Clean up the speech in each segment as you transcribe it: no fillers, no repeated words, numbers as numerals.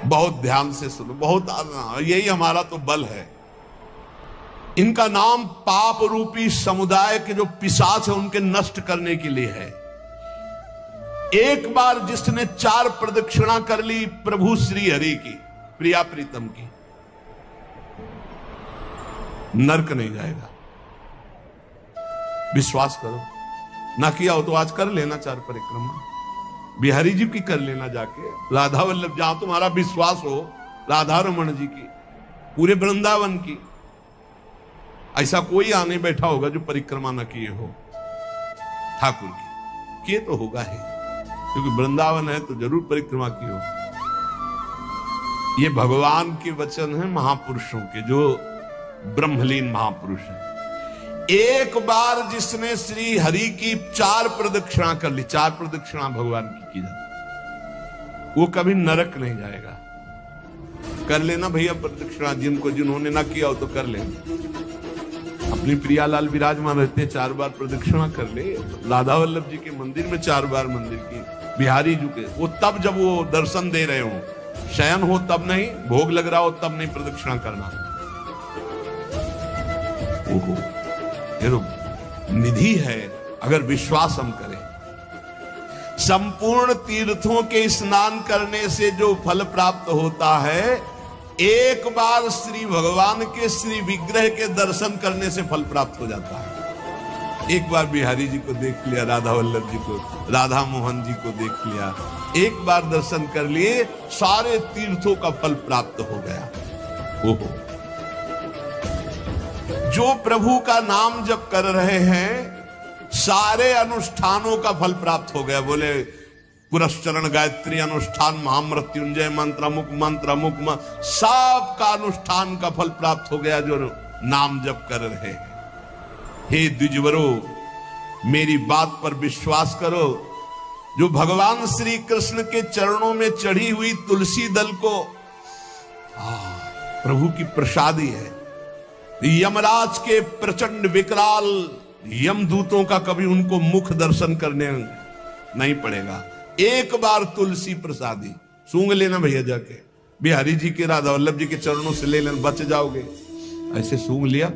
बहुत ध्यान से सुनो, बहुत यही हमारा तो बल है। इनका नाम पाप रूपी समुदाय के जो पिशाच है उनके नष्ट करने के लिए है। एक बार जिसने 4 प्रदक्षिणा कर ली प्रभु श्री हरि की, प्रिया प्रीतम की, नरक नहीं जाएगा। विश्वास करो, ना किया हो तो आज कर लेना 4 परिक्रमा, बिहारी जी की कर लेना जाके, राधा वल्लभ जहां तुम्हारा विश्वास हो, राधा रमन जी की, पूरे वृंदावन की। ऐसा कोई आने बैठा होगा जो परिक्रमा न किए हो ठाकुर की, किए तो होगा ही, क्योंकि वृंदावन है तो जरूर परिक्रमा की हो। ये भगवान के वचन है महापुरुषों के, जो ब्रह्मलीन महापुरुष है। एक बार जिसने श्री हरि की 4 प्रदक्षिणा कर ली, 4 प्रदक्षिणा भगवान की जाती, वो कभी नरक नहीं जाएगा। कर लेना भैया प्रदक्षिणा, जिन्होंने ना किया हो तो कर लेना। अपनी प्रियालाल विराजमान रहते 4 बार प्रदक्षिणा कर ले, राधा वल्लभ जी के मंदिर में 4 बार मंदिर की, बिहारी जी के, वो तब जब वो दर्शन दे रहे हो, शयन हो तब नहीं, भोग लग रहा हो तब नहीं प्रदक्षिणा करना। ओहो, ये तो निधि है अगर विश्वास हम करें। संपूर्ण तीर्थों के स्नान करने से जो फल प्राप्त होता है, एक बार श्री भगवान के श्री विग्रह के दर्शन करने से फल प्राप्त हो जाता है। एक बार बिहारी जी को देख लिया, राधा वल्लभ जी को, राधा मोहन जी को देख लिया, एक बार दर्शन कर लिए, सारे तीर्थों का फल प्राप्त हो गया। ओहो, जो प्रभु का नाम जप कर रहे हैं, सारे अनुष्ठानों का फल प्राप्त हो गया। बोले पुरस्चरण गायत्री अनुष्ठान, महामृत्युंजय मंत्र, अमुक सब का अनुष्ठान का फल प्राप्त हो गया जो नाम जप कर रहे हैं। हे द्विजवरो, मेरी बात पर विश्वास करो। जो भगवान श्री कृष्ण के चरणों में चढ़ी हुई तुलसी दल को प्रभु की प्रसादी है। यमराज के प्रचंड विकराल यमदूतों का कभी उनको मुख दर्शन करने नहीं पड़ेगा। एक बार तुलसी प्रसादी सूंघ लेना भैया, जाके बिहारी जी के, राधा वल्लभ जी के चरणों से ले लेना, बच जाओगे। ऐसे सूंघ लिया,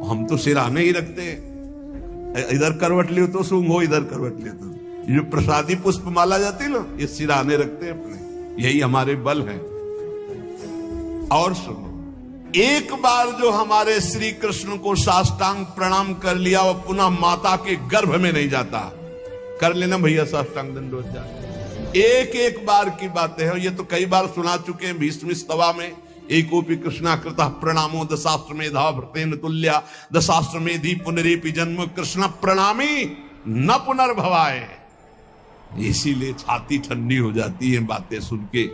हम तो सिराने ही रखते हैं, इधर करवट लियो तो सूंघो, इधर करवट लियो तो। ये प्रसादी पुष्प माला जाती है ना, ये सिराने रखते हैं अपने, यही हमारे बल है। और सुनो, एक बार जो हमारे श्री कृष्ण को साष्टांग प्रणाम कर लिया, वो पुनः माता के गर्भ में नहीं जाता। कर लेना भैया साष्टांग दंडवत जा। एक बार की बातें हैं, ये तो कई बार सुना चुके हैं भीष्म स्तवा में। एकोपि कृष्णाकृतः प्रणामो दशाश्वमेधा भृतेन तुल्या, दशाश्वमेधि पुनरेपि जन्म कृष्ण प्रणामी न पुनर्भवाए। इसीलिए छाती ठंडी हो जाती है बातें सुन के।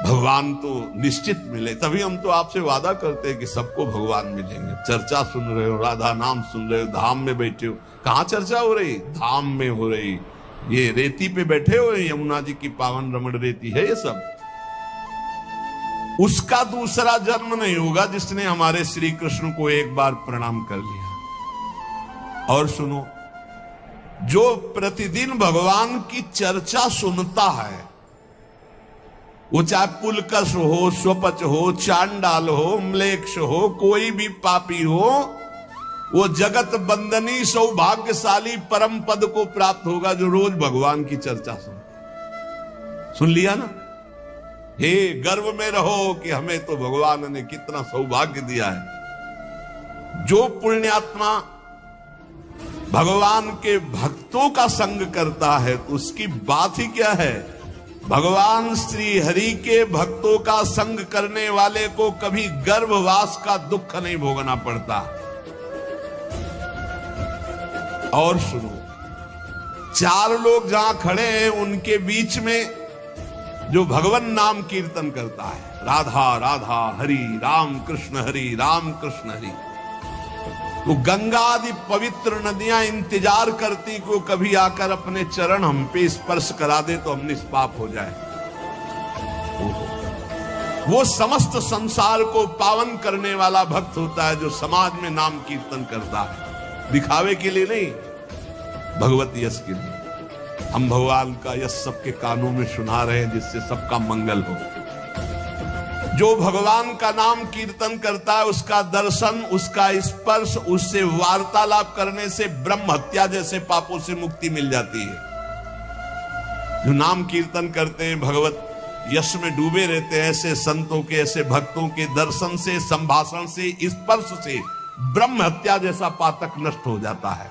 भगवान तो निश्चित मिले, तभी हम तो आपसे वादा करते हैं कि सबको भगवान मिलेंगे। चर्चा सुन रहे हो, राधा नाम सुन रहे हो, धाम में बैठे हो। कहां चर्चा हो रही? धाम में हो रही। ये रेती पे बैठे हो, यमुना जी की पावन रमण रेती है ये सब। उसका दूसरा जन्म नहीं होगा जिसने हमारे श्री कृष्ण को एक बार प्रणाम कर लिया। और सुनो, जो प्रतिदिन भगवान की चर्चा सुनता है, वो चाहे पुलकश हो, स्वपच हो, चांडाल हो, म्लेच्छ हो, कोई भी पापी हो, वो जगत बंदनी सौभाग्यशाली परम पद को प्राप्त होगा जो रोज भगवान की चर्चा सुन लिया ना। हे, गर्व में रहो कि हमें तो भगवान ने कितना सौभाग्य दिया है। जो पुण्यात्मा भगवान के भक्तों का संग करता है तो उसकी बात ही क्या है। भगवान श्री हरि के भक्तों का संग करने वाले को कभी गर्भवास का दुख नहीं भोगना पड़ता। और सुनो, 4 लोग जहां खड़े हैं उनके बीच में जो भगवान नाम कीर्तन करता है, राधा राधा हरि राम कृष्ण हरि राम कृष्ण हरि, तो गंगा आदि पवित्र नदियां इंतजार करती को कभी आकर अपने चरण हम पे स्पर्श करा दे तो हम निष्पाप हो जाए। वो समस्त संसार को पावन करने वाला भक्त होता है जो समाज में नाम कीर्तन करता है, दिखावे के लिए नहीं, भगवत यश के लिए। हम भगवान का यश सबके कानों में सुना रहे हैं, जिससे सबका मंगल हो। जो भगवान का नाम कीर्तन करता है, उसका दर्शन, उसका स्पर्श, उससे वार्तालाप करने से ब्रह्म हत्या जैसे पापों से मुक्ति मिल जाती है। जो नाम कीर्तन करते हैं, भगवत यश में डूबे रहते हैं, ऐसे संतों के, ऐसे भक्तों के दर्शन से, संभाषण से, स्पर्श से ब्रह्म हत्या जैसा पातक नष्ट हो जाता है।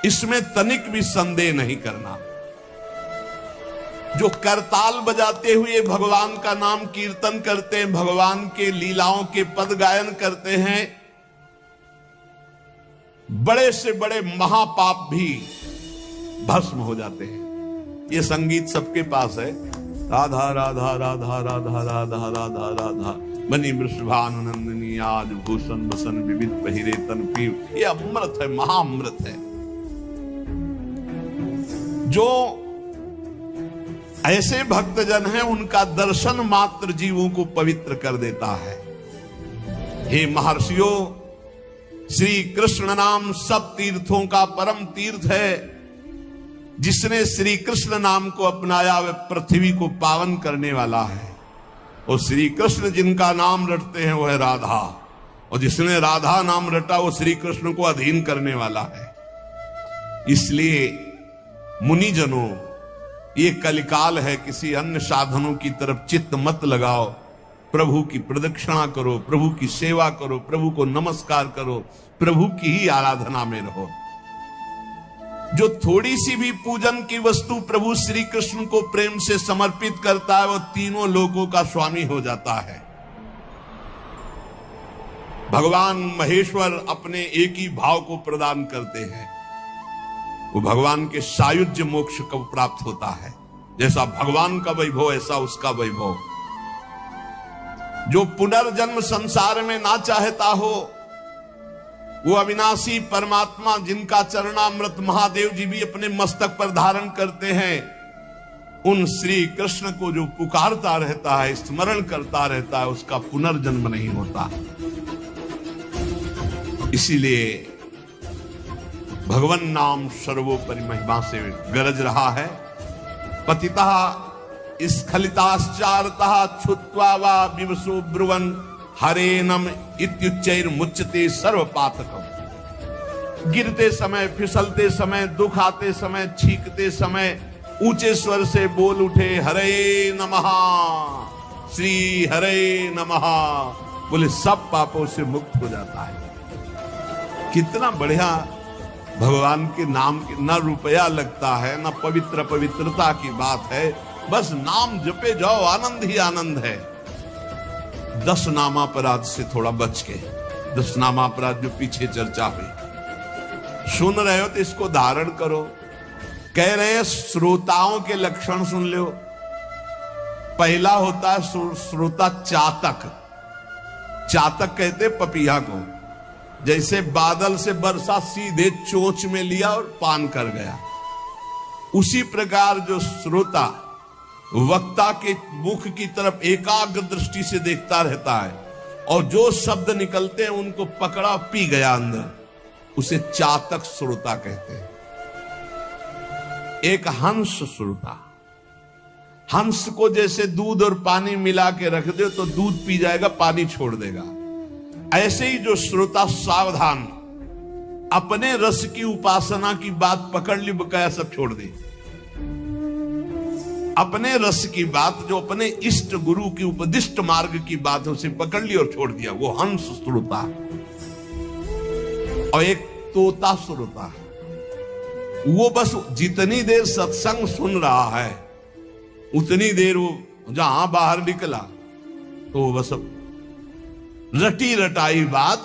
इसमें तनिक भी संदेह नहीं करना। जो करताल बजाते हुए भगवान का नाम कीर्तन करते हैं, भगवान के लीलाओं के पद गायन करते हैं, बड़े से बड़े महापाप भी भस्म हो जाते हैं। ये संगीत सबके पास है। राधा राधा राधा राधा राधा राधा राधा बनी वृषभानुनंदिनी आज भूषण बसन विविध पहिरे तन पीव। ये अमृत है, महाअमृत है। जो ऐसे भक्तजन हैं, उनका दर्शन मात्र जीवों को पवित्र कर देता है। हे महर्षियों, श्री कृष्ण नाम सब तीर्थों का परम तीर्थ है। जिसने श्री कृष्ण नाम को अपनाया वह पृथ्वी को पावन करने वाला है। और श्री कृष्ण जिनका नाम रटते हैं वह राधा, और जिसने राधा नाम रटा वो श्री कृष्ण को अधीन करने वाला है। इसलिए मुनिजनों, ये कलिकाल है, किसी अन्य साधनों की तरफ चित्त मत लगाओ। प्रभु की प्रदक्षिणा करो, प्रभु की सेवा करो, प्रभु को नमस्कार करो, प्रभु की ही आराधना में रहो। जो थोड़ी सी भी पूजन की वस्तु प्रभु श्री कृष्ण को प्रेम से समर्पित करता है, वो तीनों लोकों का स्वामी हो जाता है। भगवान महेश्वर अपने एक ही भाव को प्रदान करते हैं। वो भगवान के सायुज्य मोक्ष को प्राप्त होता है। जैसा भगवान का वैभव ऐसा उसका वैभव। जो पुनर्जन्म संसार में ना चाहता हो, वो अविनाशी परमात्मा जिनका चरणामृत महादेव जी भी अपने मस्तक पर धारण करते हैं, उन श्री कृष्ण को जो पुकारता रहता है, स्मरण करता रहता है, उसका पुनर्जन्म नहीं होता। इसीलिए भगवन नाम सर्वोपरि महिमा से गरज रहा है। पतिता स्खलिताश्चारतः छुत्वा वा विवशो ब्रुवन् हरेनम इत्युच्चैर मुच्यते सर्व पातकम। गिरते समय, फिसलते समय, दुख आते समय, छींकते समय ऊंचे स्वर से बोल उठे, हरे नमः, श्री हरे नमः, बोले सब पापों से मुक्त हो जाता है। कितना बढ़िया भगवान के नाम की न रुपया लगता है, न पवित्रता की बात है। बस नाम जपे जाओ, आनंद ही आनंद है। 10 नामापराध से थोड़ा बच के, 10 नामापराध जो पीछे चर्चा हुई, सुन रहे हो तो इसको धारण करो। कह रहे हैं श्रोताओं के लक्षण सुन लो। पहला होता है श्रोता चातक। चातक कहते पपीहा को। जैसे बादल से वर्षा सीधे चोंच में लिया और पान कर गया, उसी प्रकार जो श्रोता वक्ता के मुख की तरफ एकाग्र दृष्टि से देखता रहता है और जो शब्द निकलते हैं उनको पकड़ा पी गया अंदर, उसे चातक श्रोता कहते हैं। एक हंस श्रोता। हंस को जैसे दूध और पानी मिला के रख दो तो दूध पी जाएगा, पानी छोड़ देगा। ऐसे ही जो श्रोता सावधान, अपने रस की उपासना की बात पकड़ ली, बकाया सब छोड़ दी। अपने रस की बात, जो अपने इष्ट गुरु की उपदिष्ट मार्ग की बात, उसे पकड़ ली और छोड़ दिया, वो हंस श्रोता। और एक तोता श्रोता, वो बस जितनी देर सत्संग सुन रहा है उतनी देर वो जहां बाहर निकला तो बस रटी रटाई बात,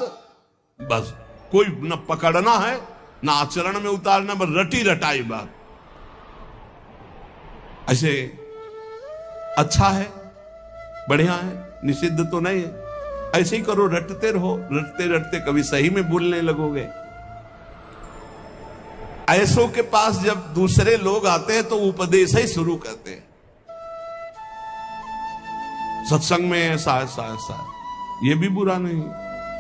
बस कोई न पकड़ना है न आचरण में उतारना, बस रटी रटाई बात। ऐसे अच्छा है, बढ़िया है, निषिद्ध तो नहीं है। ऐसे ही करो, रटते रहो। रटते रटते कभी सही में बोलने लगोगे। ऐसों के पास जब दूसरे लोग आते हैं तो उपदेश ही शुरू करते हैं, सत्संग में ऐसा ऐसा ऐसा। ये भी बुरा नहीं,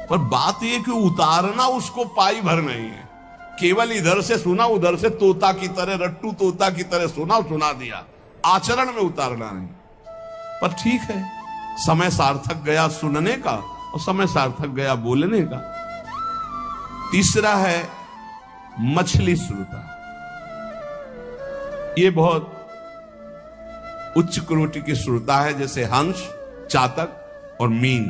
पर बात यह कि उतारना उसको पाई भर नहीं है। केवल इधर से सुना, उधर से तोता की तरह, रट्टू तोता की तरह सुना दिया, आचरण में उतारना नहीं। पर ठीक है, समय सार्थक गया सुनने का और समय सार्थक गया बोलने का। तीसरा है मछली श्रोता। ये बहुत उच्च कोटि की श्रोता है, जैसे हंस, चातक और मीन।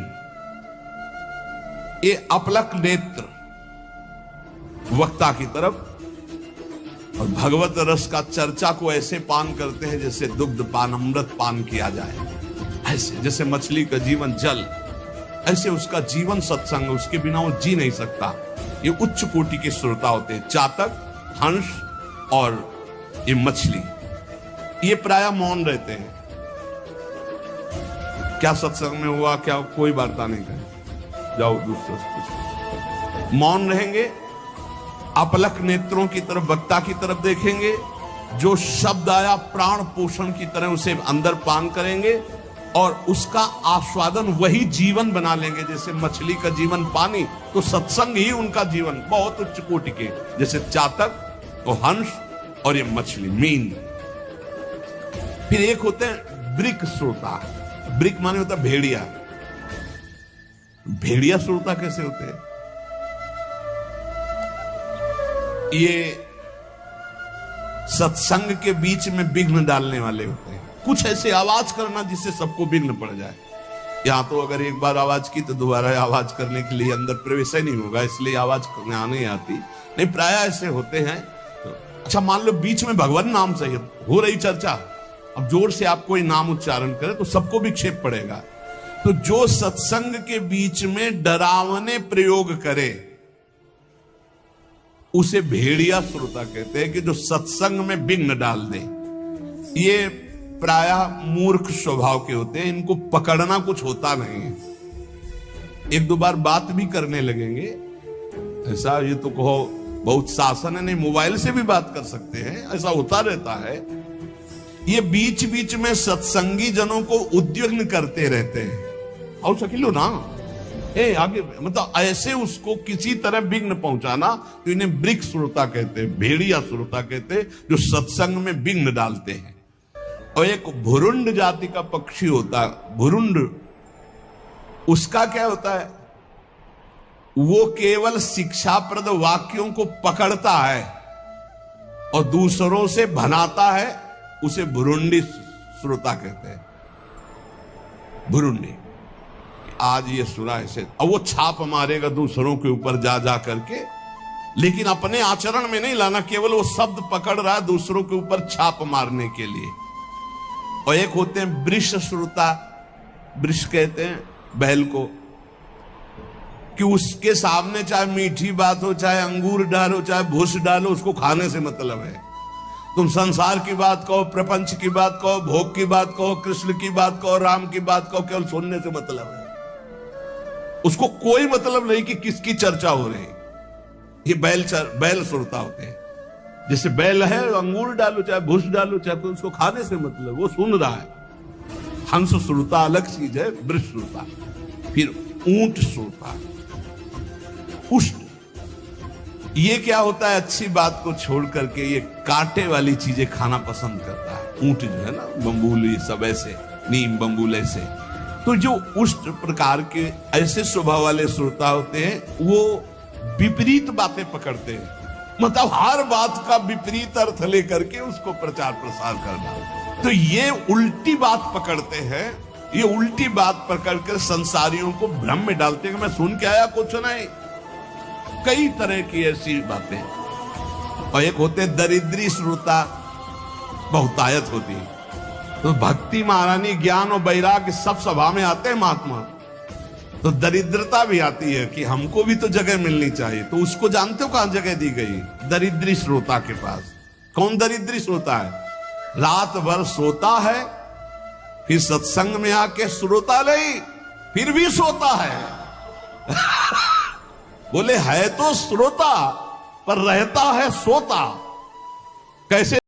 ये अपलक नेत्र वक्ता की तरफ और भगवत रस का चर्चा को ऐसे पान करते हैं जैसे दुग्ध पान, अमृत पान किया जाए। ऐसे जैसे मछली का जीवन जल, ऐसे उसका जीवन सत्संग, उसके बिना वो जी नहीं सकता। ये उच्च कोटि के श्रोता होते हैं, चातक, हंस और ये मछली। ये प्रायः मौन रहते हैं। क्या सत्संग में हुआ, क्या कोई वार्ता नहीं करे, जाओ दूसरे से पूछो। मौन रहेंगे, अपलक नेत्रों की तरफ, वक्ता की तरफ देखेंगे। जो शब्द आया प्राण पोषण की तरह उसे अंदर पान करेंगे और उसका आस्वादन वही जीवन बना लेंगे। जैसे मछली का जीवन पानी, तो सत्संग ही उनका जीवन। बहुत उच्च कोटि के, जैसे चातक, तो हंस और ये मछली, मीन। फिर एक होते हैं ब्रिक श्रोता। ब्रिक माने होता भेड़िया। भेड़िया श्रोता कैसे होते हैं? ये सत्संग के बीच में विघ्न डालने वाले होते हैं। कुछ ऐसे आवाज करना जिससे सबको विघ्न पड़ जाए। यहां तो अगर एक बार आवाज की तो दोबारा आवाज करने के लिए अंदर प्रवेश ही नहीं होगा, इसलिए आवाज करने आने आती नहीं। प्राय ऐसे होते हैं। अच्छा, मान लो बीच में भगवान नाम से हो रही चर्चा, अब जोर से आप कोई नाम उच्चारण करे तो सबको विक्षेप पड़ेगा। तो जो सत्संग के बीच में डरावने प्रयोग करे उसे भेड़िया श्रोता कहते हैं, कि जो सत्संग में विघ्न डाल दे। ये प्रायः मूर्ख स्वभाव के होते हैं, इनको पकड़ना कुछ होता नहीं है। एक दो बार बात भी करने लगेंगे, ऐसा ये तो कहो बहुत शासन है, नहीं मोबाइल से भी बात कर सकते हैं, ऐसा होता रहता है। ये बीच बीच में सत्संगी जनों को उद्विग्न करते रहते हैं। और सकिलो ना आगे, मतलब ऐसे उसको किसी तरह विघ्न पहुंचाना, तो इन्हें ब्रिक श्रोता कहते हैं, भेड़िया श्रोता कहते हैं, जो सत्संग में विघ्न डालते हैं। और एक भुरुंड जाति का पक्षी होता है, भुरुंड। उसका क्या होता है? वो केवल शिक्षाप्रद वाक्यों को पकड़ता है और दूसरों से भनाता है, उसे भुरुंडी श्रोता कहते हैं। भुरुंडी, आज ये सुना ऐसे, अब वो छाप मारेगा दूसरों के ऊपर जा जा करके, लेकिन अपने आचरण में नहीं लाना, केवल वो शब्द पकड़ रहा है दूसरों के ऊपर छाप मारने के लिए। और एक होते हैं वृष श्रोता। वृष कहते हैं बैल को, कि उसके सामने चाहे मीठी बात हो, चाहे अंगूर डालो, चाहे भूस डालो, उसको खाने से मतलब है। तुम संसार की बात कहो, प्रपंच की बात कहो, भोग की बात कहो, कृष्ण की बात कहो, राम की बात कहो, केवल सुनने से मतलब है। उसको कोई मतलब नहीं कि किसकी चर्चा हो रही। ये बैल श्रोता होते हैं। जैसे बैल है, अंगूर डालो चाहे भूस डालो, चाहे तो उसको खाने से मतलब, वो सुन रहा है। हंस श्रोता अलग चीज है, वृष श्रोता। फिर ऊंट श्रोता, उष्ट। ये क्या होता है? अच्छी बात को छोड़ करके ये कांटे वाली चीजें खाना पसंद करता है। ऊंट जो है ना, बम्बूल, ये सब ऐसे, नीम बम्बूल ऐसे। तो जो उष्ट प्रकार के ऐसे स्वभाव वाले श्रोता होते हैं, वो विपरीत बातें पकड़ते हैं। मतलब हर बात का विपरीत अर्थ लेकर के उसको प्रचार प्रसार करना। तो ये उल्टी बात पकड़ते हैं। ये उल्टी बात पकड़कर संसारियों को भ्रम में डालते हैं कि मैं सुन के आया, कुछ नहीं। कई तरह की ऐसी बातें। और एक होते दरिद्री श्रोता, बहुतायत होती है। तो भक्ति, महारानी, ज्ञान और वैराग्य सब सभा में आते हैं महात्मा, तो दरिद्रता भी आती है कि हमको भी तो जगह मिलनी चाहिए। तो उसको जानते हो कहां जगह दी गई? दरिद्री श्रोता के पास। कौन दरिद्री श्रोता है? रात भर सोता है, फिर सत्संग में आके श्रोता नहीं, फिर भी सोता है। बोले है तो श्रोता, पर रहता है सोता। कैसे